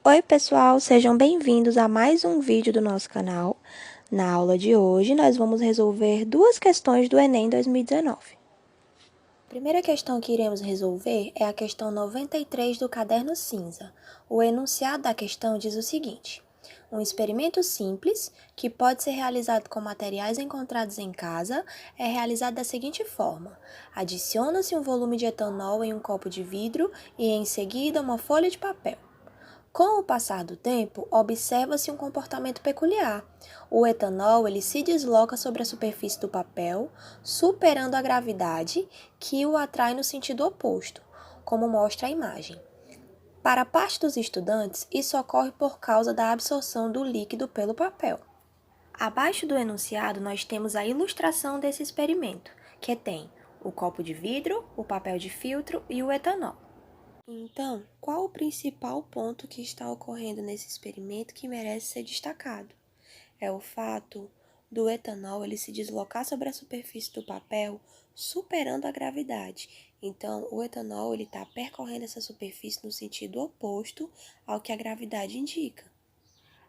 Oi, pessoal, sejam bem-vindos a mais um vídeo do nosso canal. Na aula de hoje, nós vamos resolver duas questões do Enem 2019. A primeira questão que iremos resolver é a questão 93 do caderno cinza. O enunciado da questão diz o seguinte: um experimento simples, que pode ser realizado com materiais encontrados em casa, é realizado da seguinte forma: adiciona-se um volume de etanol em um copo de vidro e, em seguida, uma folha de papel. Com o passar do tempo, observa-se um comportamento peculiar. O etanol ele se desloca sobre a superfície do papel, superando a gravidade, que o atrai no sentido oposto, como mostra a imagem. Para parte dos estudantes, isso ocorre por causa da absorção do líquido pelo papel. Abaixo do enunciado, nós temos a ilustração desse experimento, que tem o copo de vidro, o papel de filtro e o etanol. Então, qual o principal ponto que está ocorrendo nesse experimento que merece ser destacado? É o fato do etanol ele se deslocar sobre a superfície do papel, superando a gravidade. Então, o etanol ele está percorrendo essa superfície no sentido oposto ao que a gravidade indica.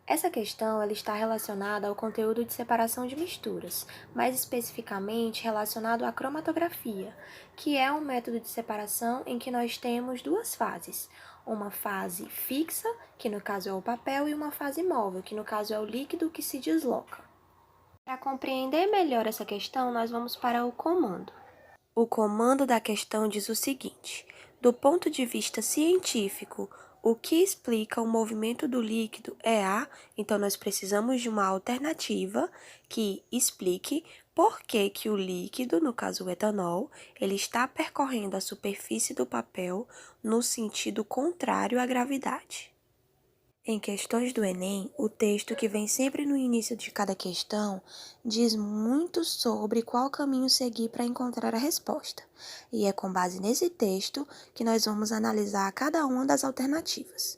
Essa questão ela está relacionada ao conteúdo de separação de misturas, mais especificamente relacionado à cromatografia, que é um método de separação em que nós temos duas fases, uma fase fixa, que no caso é o papel, e uma fase móvel, que no caso é o líquido que se desloca. Para compreender melhor essa questão, nós vamos para o comando. O comando da questão diz o seguinte: do ponto de vista científico, o que explica o movimento do líquido é então nós precisamos de uma alternativa que explique por que que o líquido, no caso o etanol, ele está percorrendo a superfície do papel no sentido contrário à gravidade. Em questões do Enem, o texto que vem sempre no início de cada questão diz muito sobre qual caminho seguir para encontrar a resposta. E é com base nesse texto que nós vamos analisar cada uma das alternativas.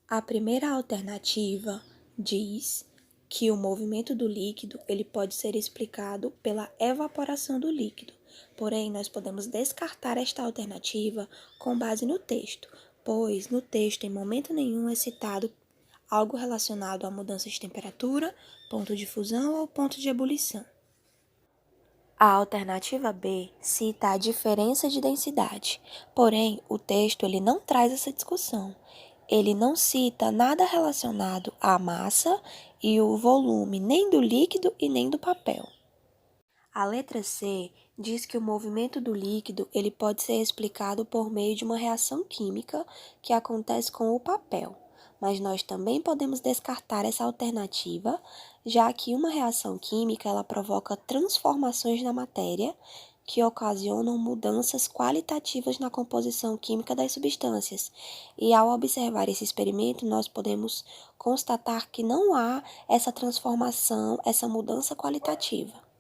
A primeira alternativa diz que o movimento do líquido ele pode ser explicado pela evaporação do líquido. Porém, nós podemos descartar esta alternativa com base no texto, pois no texto em momento nenhum é citado algo relacionado a mudanças de temperatura, ponto de fusão ou ponto de ebulição. A alternativa B cita a diferença de densidade, porém o texto ele não traz essa discussão. Ele não cita nada relacionado à massa e o volume nem do líquido e nem do papel. A letra C diz que o movimento do líquido ele pode ser explicado por meio de uma reação química que acontece com o papel, mas nós também podemos descartar essa alternativa, já que uma reação química ela provoca transformações na matéria que ocasionam mudanças qualitativas na composição química das substâncias. E ao observar esse experimento, nós podemos constatar que não há essa transformação, essa mudança qualitativa.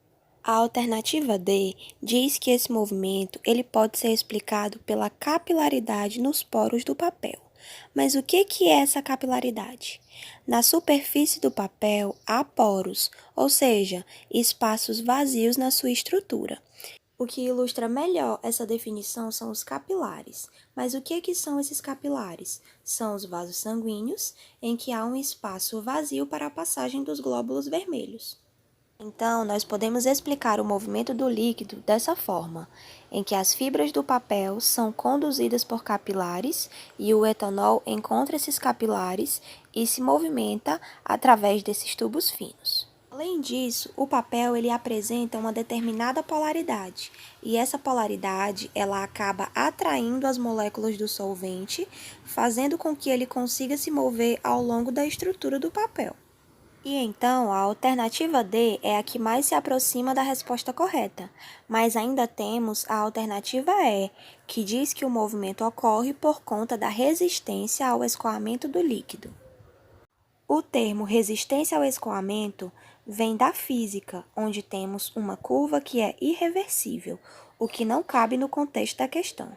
A alternativa D diz que esse movimento ele pode ser explicado pela capilaridade nos poros do papel. Mas o que é essa capilaridade? Na superfície do papel há poros, ou seja, espaços vazios na sua estrutura. O que ilustra melhor essa definição são os capilares. Mas o que são esses capilares? São os vasos sanguíneos, em que há um espaço vazio para a passagem dos glóbulos vermelhos. Então, nós podemos explicar o movimento do líquido dessa forma, em que as fibras do papel são conduzidas por capilares e o etanol encontra esses capilares e se movimenta através desses tubos finos. Além disso, o papel ele apresenta uma determinada polaridade, e essa polaridade ela acaba atraindo as moléculas do solvente, fazendo com que ele consiga se mover ao longo da estrutura do papel. E então, a alternativa D é a que mais se aproxima da resposta correta, mas ainda temos a alternativa E, que diz que o movimento ocorre por conta da resistência ao escoamento do líquido. O termo resistência ao escoamento vem da física, onde temos uma curva que é irreversível, o que não cabe no contexto da questão.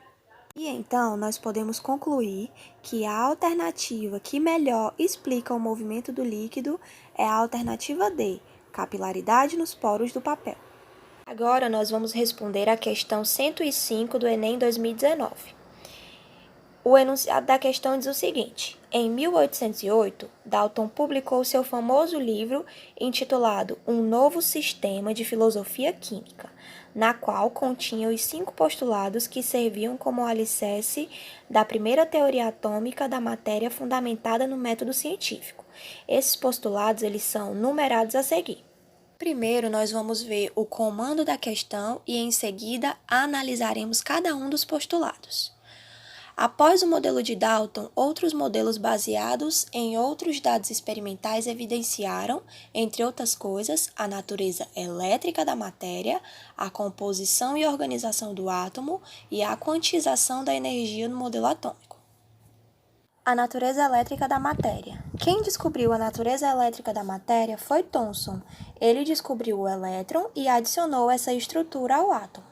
E então, nós podemos concluir que a alternativa que melhor explica o movimento do líquido é a alternativa D, capilaridade nos poros do papel. Agora, nós vamos responder a questão 105 do Enem 2019. O enunciado da questão diz o seguinte: em 1808, Dalton publicou seu famoso livro intitulado Um Novo Sistema de Filosofia Química, na qual continha os 5 postulados que serviam como alicerce da primeira teoria atômica da matéria fundamentada no método científico. Esses postulados eles são numerados a seguir. Primeiro, nós vamos ver o comando da questão e, em seguida, analisaremos cada um dos postulados. Após o modelo de Dalton, outros modelos baseados em outros dados experimentais evidenciaram, entre outras coisas, a natureza elétrica da matéria, a composição e organização do átomo e a quantização da energia no modelo atômico. A natureza elétrica da matéria. Quem descobriu a natureza elétrica da matéria foi Thomson. Ele descobriu o elétron e adicionou essa estrutura ao átomo.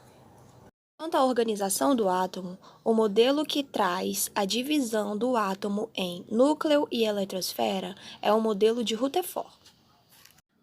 Quanto à organização do átomo, o modelo que traz a divisão do átomo em núcleo e eletrosfera é o modelo de Rutherford.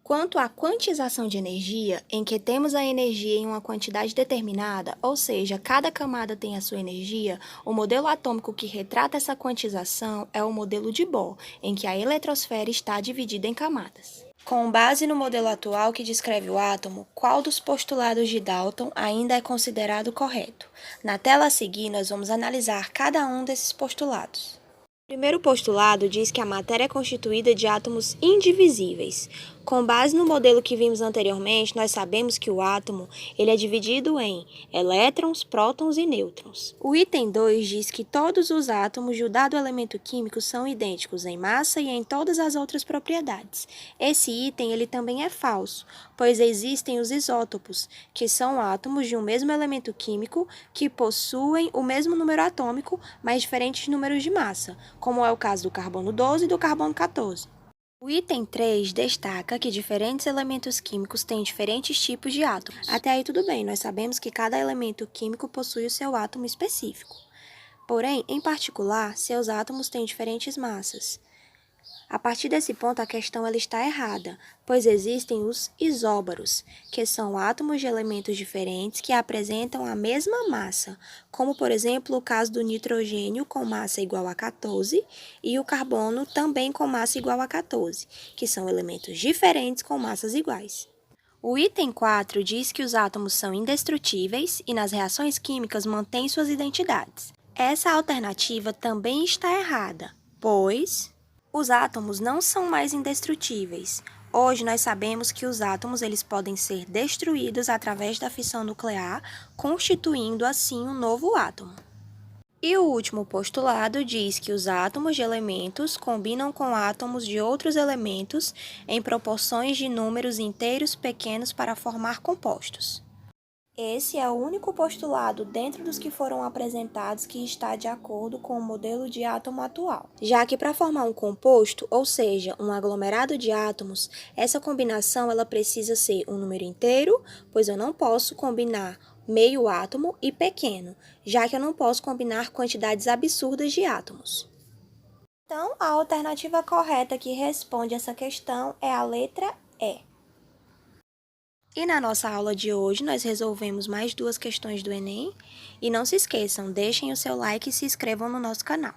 Quanto à quantização de energia, em que temos a energia em uma quantidade determinada, ou seja, cada camada tem a sua energia, o modelo atômico que retrata essa quantização é o modelo de Bohr, em que a eletrosfera está dividida em camadas. Com base no modelo atual que descreve o átomo, qual dos postulados de Dalton ainda é considerado correto? Na tela a seguir, nós vamos analisar cada um desses postulados. O primeiro postulado diz que a matéria é constituída de átomos indivisíveis. Com base no modelo que vimos anteriormente, nós sabemos que o átomo ele é dividido em elétrons, prótons e nêutrons. O item 2 diz que todos os átomos de um dado elemento químico são idênticos em massa e em todas as outras propriedades. Esse item ele também é falso, pois existem os isótopos, que são átomos de um mesmo elemento químico que possuem o mesmo número atômico, mas diferentes números de massa, como é o caso do carbono 12 e do carbono 14. O item 3 destaca que diferentes elementos químicos têm diferentes tipos de átomos. Até aí tudo bem, nós sabemos que cada elemento químico possui o seu átomo específico. Porém, em particular, seus átomos têm diferentes massas. A partir desse ponto, a questão ela está errada, pois existem os isóbaros, que são átomos de elementos diferentes que apresentam a mesma massa, como, por exemplo, o caso do nitrogênio com massa igual a 14 e o carbono também com massa igual a 14, que são elementos diferentes com massas iguais. O item 4 diz que os átomos são indestrutíveis e nas reações químicas mantêm suas identidades. Essa alternativa também está errada, pois os átomos não são mais indestrutíveis. Hoje nós sabemos que os átomos eles podem ser destruídos através da fissão nuclear, constituindo assim um novo átomo. E o último postulado diz que os átomos de elementos combinam com átomos de outros elementos em proporções de números inteiros pequenos para formar compostos. Esse é o único postulado dentro dos que foram apresentados que está de acordo com o modelo de átomo atual. Já que para formar um composto, ou seja, um aglomerado de átomos, essa combinação ela precisa ser um número inteiro, pois eu não posso combinar meio átomo e pequeno, já que eu não posso combinar quantidades absurdas de átomos. Então, a alternativa correta que responde essa questão é a letra E. E na nossa aula de hoje, nós resolvemos mais 2 questões do Enem. E não se esqueçam, deixem o seu like e se inscrevam no nosso canal.